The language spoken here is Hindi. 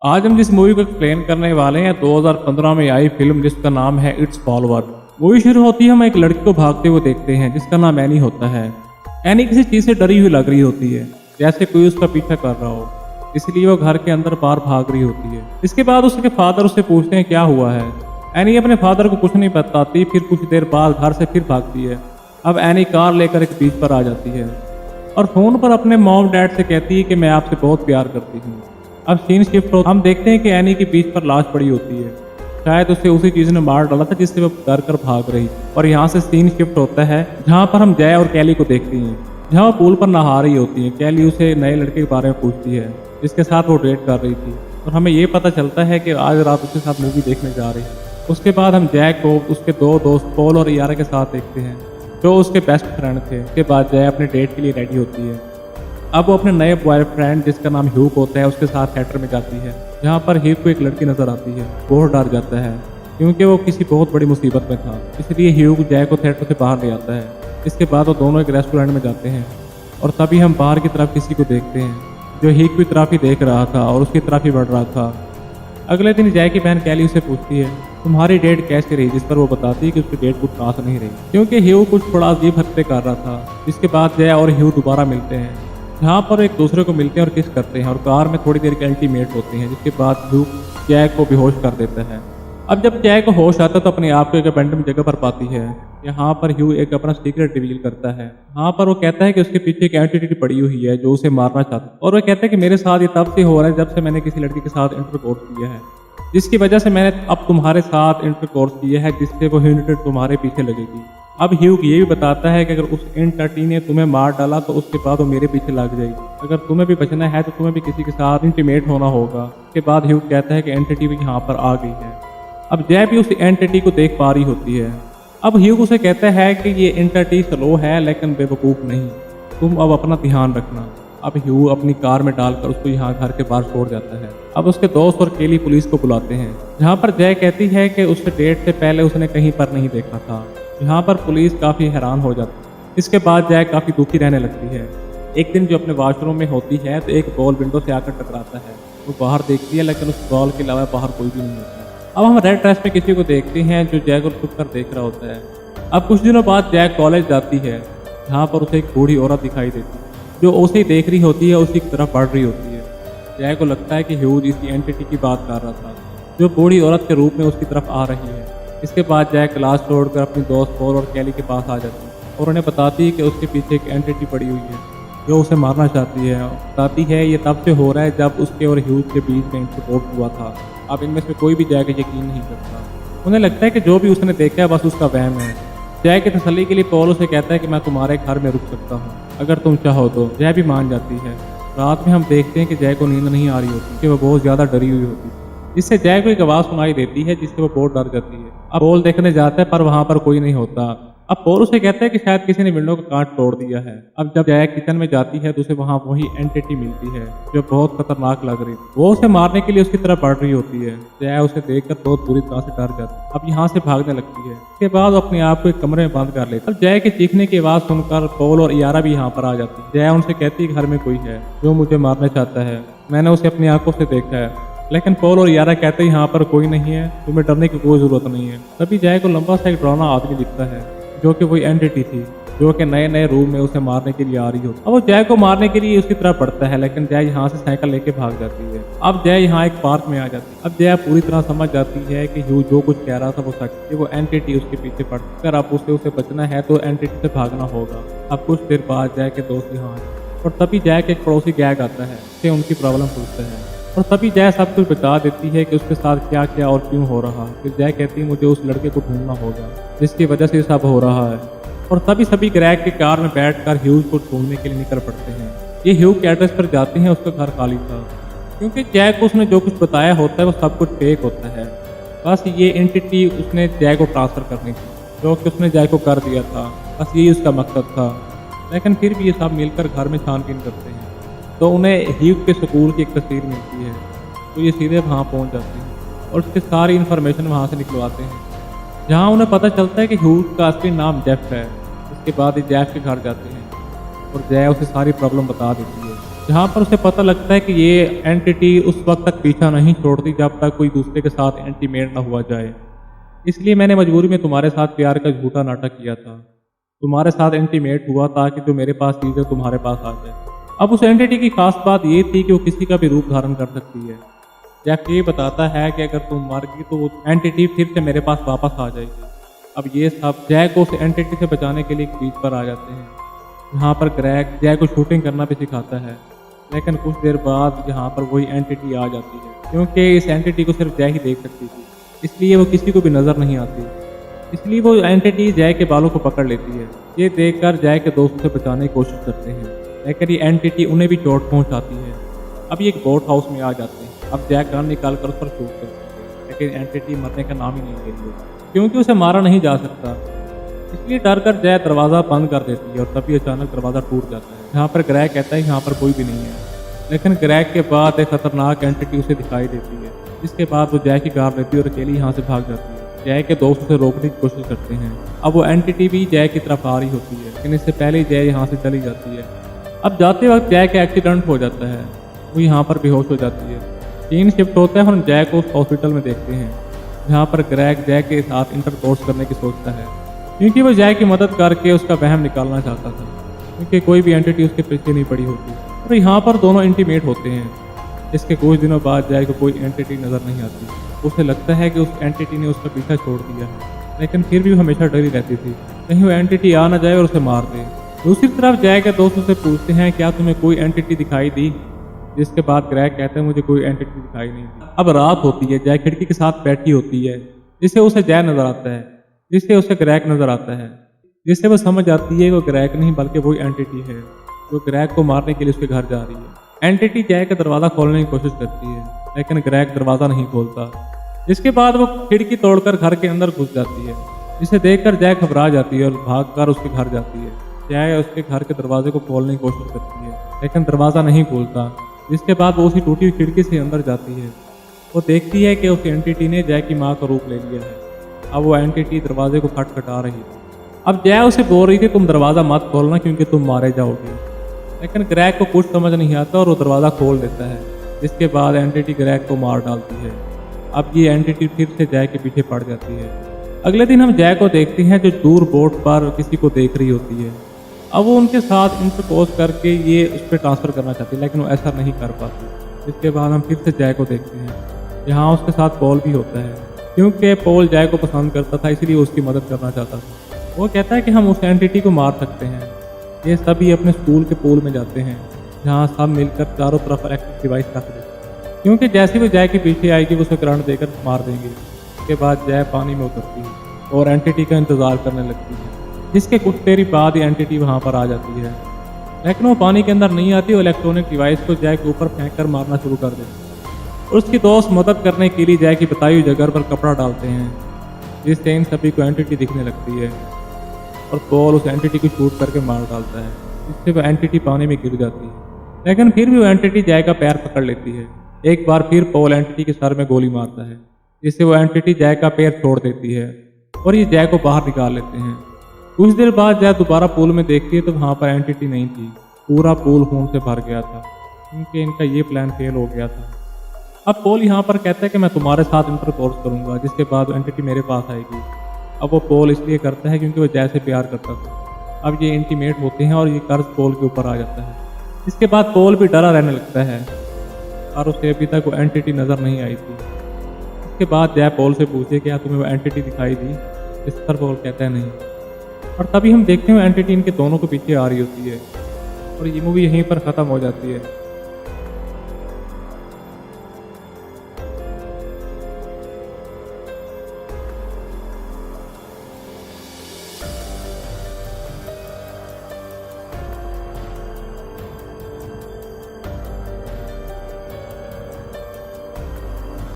आज हम जिस मूवी को एक्सप्लेन करने वाले हैं 2015 में आई फिल्म जिसका नाम है इट्स फॉलोअर। मूवी शुरू होती है, हम एक लड़की को भागते हुए देखते हैं जिसका नाम एनी होता है। एनी किसी चीज़ से डरी हुई लग रही होती है, जैसे कोई उसका पीछा कर रहा हो, इसलिए वो घर के अंदर बाहर भाग रही होती है। इसके बाद उसके फादर उससे पूछते हैं क्या हुआ है। एनी अपने फादर को कुछ नहीं बताती, फिर कुछ देर बाद घर से फिर भागती है। अब एनी कार लेकर एक बीच पर आ जाती है और फोन पर अपने मॉम डैड से कहती है कि मैं आपसे बहुत प्यार करती हूँ। अब सीन शिफ्ट हो, हम देखते हैं कि एनी की बीच पर लाश पड़ी होती है, शायद उसे उसी चीज ने मार डाला था जिससे वो डर कर भाग रही। और यहाँ से सीन शिफ्ट होता है जहाँ पर हम जय और कैली को देखते हैं, जहाँ वो पूल पर नहा रही होती है। कैली उसे नए लड़के के बारे में पूछती है जिसके साथ वो डेट कर रही थी, और हमें ये पता चलता है कि आज रात उसके साथ मूवी देखने जा रही है। उसके बाद हम जय को उसके दो दोस्त पॉल और यारा के साथ देखते हैं जो उसके बेस्ट फ्रेंड थे। उसके बाद जय अपने डेट के लिए रेडी होती है। अब वो अपने नए बॉयफ्रेंड जिसका नाम ह्यूग होता है उसके साथ थिएटर में जाती है, जहाँ पर ह्यूग को एक लड़की नजर आती है। बहुत डर जाता है क्योंकि वो किसी बहुत बड़ी मुसीबत में था, इसलिए ह्यूग जय को थिएटर से बाहर ले आता है। इसके बाद वो दोनों एक रेस्टोरेंट में जाते हैं और तभी हम बाहर की तरफ किसी को देखते हैं जो ह्यूग की तरफ ही देख रहा था और उसकी तरफ ही बढ़ रहा था। अगले दिन जय की बहन कैली उसे पूछती है तुम्हारी डेट कैसे रही, जिस पर वो बताती है कि उसकी डेट कुछ खास नहीं रही क्योंकि ह्यूग कुछ थोड़ा अजीब हरकतें कर रहा था। इसके बाद जय और ह्यूग दोबारा मिलते हैं, जहाँ पर एक दूसरे को मिलते हैं और किस करते हैं और कार में थोड़ी देर के अल्टीमेट होते हैं। जिसके बाद ह्यूग जय को बेहोश कर देता है। अब जब जय को होश आता है तो अपने आप को एक अबैंडन जगह पर पाती है। यहाँ पर ह्यूग एक अपना सीक्रेट रिवील करता है। यहाँ पर वो कहता है कि उसके पीछे एक एंटिटी पड़ी हुई है जो उसे मारना चाहता है, और वो कहता है कि मेरे साथ ये तब से हो रहा है जब से मैंने किसी लड़की के साथ इंटरकोर्स किया है, जिसकी वजह से मैंने अब तुम्हारे साथ इंटरकोर्स किया है, जिससे वो यूनिट तुम्हारे पीछे लगेगी। अब ह्यूग ये भी बताता है कि अगर उस एंटिटी ने तुम्हें मार डाला तो उसके बाद वो मेरे पीछे लग जाएगी। अगर तुम्हें भी बचना है तो तुम्हें भी किसी के साथ इंटीमेट होना होगा। उसके बाद ह्यूग कहता है कि एंटिटी भी यहाँ पर आ गई है। अब जय भी उस एंटिटी को देख पा रही होती है। अब ह्यूग उसे कहता है कि ये एंटिटी स्लो है लेकिन बेवकूफ़ नहीं, तुम अब अपना ध्यान रखना। अब ह्यूग अपनी कार में डालकर उसको यहाँ घर के बाहर छोड़ जाता है। अब उसके दोस्त और केली पुलिस को बुलाते हैं, जहाँ पर जय कहती है कि उससे डेट से पहले उसने कहीं पर नहीं देखा था। यहाँ पर पुलिस काफ़ी हैरान हो जाती है। इसके बाद जय काफ़ी दुखी रहने लगती है। एक दिन जो अपने वॉशरूम में होती है तो एक बॉल विंडो से आकर टकराता है। वो बाहर देखती है लेकिन उस बॉल के अलावा बाहर कोई भी नहीं होता है। अब हम रेड ड्रेस में किसी को देखते हैं जो जय को छुप कर देख रहा होता है। अब कुछ दिनों बाद जय कॉलेज जाती है, जहाँ पर उसे एक बूढ़ी औरत दिखाई देती है जो उसे ही देख रही होती है, उसी की तरफ बढ़ रही होती है। जय को लगता है कि ह्यूग इसी एंटिटी की बात कर रहा था जो बूढ़ी औरत के रूप में उसकी तरफ आ रही है। इसके बाद जय क्लास छोड़कर अपनी दोस्त पॉल और कैली के पास आ जाती है और उन्हें बताती है कि उसके पीछे एक एंटिटी पड़ी हुई है जो उसे मारना चाहती है। बताती है ये तब से हो रहा है जब उसके और ह्यूग के बीच में इंटरकोर्स हुआ था। अब इनमें से कोई भी जय का यकीन नहीं करता। उन्हें लगता है कि जो भी उसने देखा है बस उसका वहम है। जय की तसल्ली के लिए पॉल उसे कहता है कि मैं तुम्हारे घर में रुक सकता हूँ अगर तुम चाहो तो। जय भी मान जाती है। रात में हम देखते हैं कि जय को नींद नहीं आ रही होती कि वो बहुत ज़्यादा डरी हुई होती है, जिससे जय को एक आवाज़ सुनाई देती है जिससे वो बहुत डर जाती है। अब पॉल देखने जाता है पर वहाँ पर कोई नहीं होता। अब पॉल उसे कहता है कि शायद किसी ने विंडो का कांच तोड़ दिया है। अब जब जय किचन में जाती है तो उसे वहाँ वही एंटिटी मिलती है जो बहुत खतरनाक लग रही है। वो उसे मारने के लिए उसकी तरफ बढ़ रही होती है। जय उसे देखकर बहुत बुरी तरह से डर जाती है। अब यहाँ से भागने लगती है। इसके बाद वो अपने आप को एक कमरे में बंद कर लेती है। अब जय के चीखने की आवाज़ सुनकर पॉल और यारा भी यहाँ पर आ जाती है। जय उनसे कहती है घर में कोई है जो मुझे मारना चाहता है, मैंने उसे अपनी आंखों से देखा है। लेकिन पॉल और यारा कहते हैं यहाँ पर कोई नहीं है, तुम्हें डरने की कोई ज़रूरत नहीं है। तभी जय को लंबा सा एक डरावना आदमी दिखता है जो कि वही एंटिटी थी जो कि नए नए रूम में उसे मारने के लिए आ रही होती है। अब वो जय को मारने के लिए उसकी तरफ बढ़ता है लेकिन जय यहाँ से साइकिल लेके भाग जाती है। अब जय यहाँ एक पार्क में आ जाती है। अब जय पूरी तरह समझ जाती है कि ह्यूग जो कुछ कह रहा था वो सच है। वो एंटिटी उसके पीछे पड़, अगर अब उसे बचना है तो एंटिटी से भागना होगा। अब कुछ देर बाद जय के दोस्त यहाँ आए और तभी जय के एक पड़ोसी गैग आता है, उससे उनकी प्रॉब्लम पूछते हैं और तभी जय सब कुछ बता देती है कि उसके साथ क्या क्या और क्यों हो रहा है। फिर जय कहती है मुझे उस लड़के को ढूंढना होगा जिसकी वजह से ये सब हो रहा है। और तभी सभी ग्रेग के कार में बैठकर ह्यूग को ढूंढने के लिए निकल पड़ते हैं। ये ह्यूग के एड्रेस पर जाते हैं, उसका घर खाली था क्योंकि जय को उसने जो कुछ बताया होता है वो सब कुछ फेक होता है। बस ये एंटिटी उसने जय को ट्रांसफ़र करनी थी जो कि उसने जय को कर दिया था, बस यही उसका मकसद था। लेकिन फिर भी ये सब मिलकर घर में छानबीन करते हैं तो उन्हें ह्यूग के स्कूल की एक तस्वीर मिलती है, तो ये सीधे वहाँ पहुँच जाते हैं और उसकी सारी इन्फॉर्मेशन वहाँ से निकलवाते हैं, जहाँ उन्हें पता चलता है कि ह्यूग का असली नाम जेफ है। उसके बाद ये जेफ के घर जाते हैं और जय उसे सारी प्रॉब्लम बता देती है। जहाँ पर उसे पता लगता है कि ये एंटिटी उस वक्त तक पीछा नहीं छोड़ती जब तक कोई दूसरे के साथ एंटीमेट ना हुआ जाए। इसलिए मैंने मजबूरी में तुम्हारे साथ प्यार का झूठा नाटक किया था। तुम्हारे साथ एंटीमेट हुआ ताकि जो मेरे पास चीज़ है तुम्हारे पास आ जाए। अब उस एंटिटी की खास बात ये थी कि वो किसी का भी रूप धारण कर सकती है। जैक ये बताता है कि अगर तुम मर गई तो वो एंटिटी फिर से मेरे पास वापस आ जाएगी। अब ये सब जैक को उस एंटिटी से बचाने के लिए एक बीच पर आ जाते हैं। यहाँ पर ग्रेग जैक को शूटिंग करना भी सिखाता है, लेकिन कुछ देर बाद यहाँ पर वही एंटिटी आ जाती है, क्योंकि इस एंटिटी को सिर्फ जैक ही देख सकती थी, इसलिए वो किसी को भी नज़र नहीं आती। इसलिए वो एंटिटी जैक के बालों को पकड़ लेती है। ये देखकर जैक के दोस्तों से बचाने की कोशिश करते हैं, लेकिन ये एंटिटी उन्हें भी चोट पहुंचाती है। अब ये एक बोट हाउस में आ जाते हैं। अब जैक गन निकाल कर उस पर शूट करते हैं, लेकिन एंटिटी मरने का नाम ही नहीं ले रही, क्योंकि उसे मारा नहीं जा सकता। इसलिए डर कर जैक दरवाज़ा बंद कर देती है और तभी अचानक दरवाज़ा टूट जाता है। यहाँ पर ग्रेग कहता है यहाँ पर कोई भी नहीं है, लेकिन ग्रेग के बाद एक खतरनाक एंटिटी उसे दिखाई देती है। इसके बाद वो जैक की कार लेती है और अकेली यहाँ से भाग जाती है। जैक के दोस्त उसे रोकने की कोशिश करते हैं। अब वो एंटिटी भी जैक की तरफ आ रही होती है, लेकिन इससे पहले ही जैक यहाँ से चली जाती है। अब जाते वक्त जैक का एक्सीडेंट हो जाता है, वो यहाँ पर बेहोश हो जाती है। सीन शिफ्ट होता है और हम जैक को उस हॉस्पिटल में देखते हैं, जहाँ पर ग्रेग जैक के साथ इंटरकोर्स करने की सोचता है, क्योंकि वो जैक की मदद करके उसका वहम निकालना चाहता था, क्योंकि कोई भी एंटिटी उसके पीछे नहीं पड़ी होती। और यहाँ पर दोनों इंटीमेट होते हैं। इसके कुछ दिनों बाद जैक को कोई एंटिटी नज़र नहीं आती। उसे लगता है कि उस एंटिटी ने उसका पीछा छोड़ दिया है, लेकिन फिर भी वो हमेशा डरी रहती थी कहीं वो एंटिटी आ ना जाए और उसे मार दे। दूसरी तरफ जैक के दोस्त उसे पूछते हैं क्या तुम्हें कोई एंटिटी दिखाई दी, जिसके बाद ग्रेग कहते हैं मुझे कोई एंटिटी दिखाई नहीं दी। अब रात होती है, जैक खिड़की के साथ बैठी होती है, जिससे उसे जैक नजर आता है, जिससे उसे ग्रेग नजर आता है, जिससे वो समझ आती है वो ग्रेग नहीं बल्कि वही एंटिटी है जो ग्रेग को मारने के लिए उसके घर जा रही है। एंटिटी जैक का दरवाज़ा खोलने की कोशिश करती है, लेकिन ग्रेग दरवाज़ा नहीं खोलता। जिसके बाद वो खिड़की तोड़कर घर के अंदर घुस जाती है, जिसे देखकर जैक घबरा जाती है और भागकर उसके घर जाती है। जैक उसके घर के दरवाजे को खोलने की कोशिश करती है, लेकिन दरवाज़ा नहीं खोलता। जिसके बाद वो उसी टूटी हुई खिड़की से अंदर जाती है। वो देखती है कि उस एंटिटी ने जैक की माँ का रूप ले लिया है। अब वो एंटिटी दरवाजे को खटखटा रही थी। अब जैक उसे बोल रही थी तुम दरवाज़ा मत खोलना क्योंकि तुम मारे जाओगे, लेकिन ग्रेग को कुछ समझ नहीं आता और वो दरवाज़ा खोल देता है। जिसके बाद एंटिटी ग्रेग को मार डालती है। अब ये एंटिटी फिर से जैक के पीछे पड़ जाती है। अगले दिन हम जैक को देखते हैं जो दूर बोट पर किसी को देख रही होती है। अब वो उनके साथ इंटरपोज करके ये उस पर ट्रांसफ़र करना चाहती है, लेकिन वो ऐसा नहीं कर पाती। इसके बाद हम फिर से जैक को देखते हैं, यहाँ उसके साथ पॉल भी होता है, क्योंकि पॉल जैक को पसंद करता था, इसलिए उसकी मदद करना चाहता था। वो कहता है कि हम उस एंटिटी को मार सकते हैं। ये सभी अपने स्कूल के पूल में जाते हैं, जहाँ सब मिलकर चारों तरफ इलेक्ट्रिक डिवाइस रख देते हैं, क्योंकि जैसे भी जैक के पीछे आएगी वो उसे करंट देकर मार देंगे। उसके बाद जैक पानी में उतरती है और एंटिटी का इंतज़ार करने लगती है। जिसके कुछ देर बाद ही एंटिटी वहाँ पर आ जाती है, लेकिन वो पानी के अंदर नहीं आती और इलेक्ट्रॉनिक डिवाइस को जैक के ऊपर फेंक कर मारना शुरू कर देती है। और उसकी दोस्त मदद करने के लिए जैक की बताई हुई जगह पर कपड़ा डालते हैं, जिससे इन सभी को एंटिटी दिखने लगती है और पॉल उस एंटिटी को शूट करके मार डालता है, जिससे वो एंटिटी पानी में गिर जाती है। लेकिन फिर भी वो एंटिटी जैक का पैर पकड़ लेती है। एक बार फिर पॉल एंटिटी के सर में गोली मारता है, जिससे वो एंटिटी जैक का पैर छोड़ देती है और ये जैक को बाहर निकाल लेते हैं। कुछ देर बाद जैक दोबारा पूल में देखती है तो वहाँ पर एंटिटी नहीं थी। पूरा पूल खून से भर गया था, क्योंकि इनका ये प्लान फेल हो गया था। अब पॉल यहाँ पर कहता है कि मैं तुम्हारे साथ इंटरकोर्स करूँगा, जिसके बाद एंटिटी मेरे पास आएगी। अब वो पॉल इसलिए करता है क्योंकि वो जैक से प्यार करता था। अब ये इंटीमेट होते हैं और ये कर्ज पॉल के ऊपर आ जाता है। इसके बाद पॉल भी डरा रहने लगता है और उसे अभी तक वो एंटिटी नज़र नहीं आई थी। इसके बाद जैक पॉल से पूछे क्या तुम्हें वो एंटिटी दिखाई दी। इस पर पॉल कहता है नहीं। और तभी हम देखते हैं एंटिटी इनके दोनों के पीछे आ रही होती है और ये मूवी यहीं पर ख़त्म हो जाती है।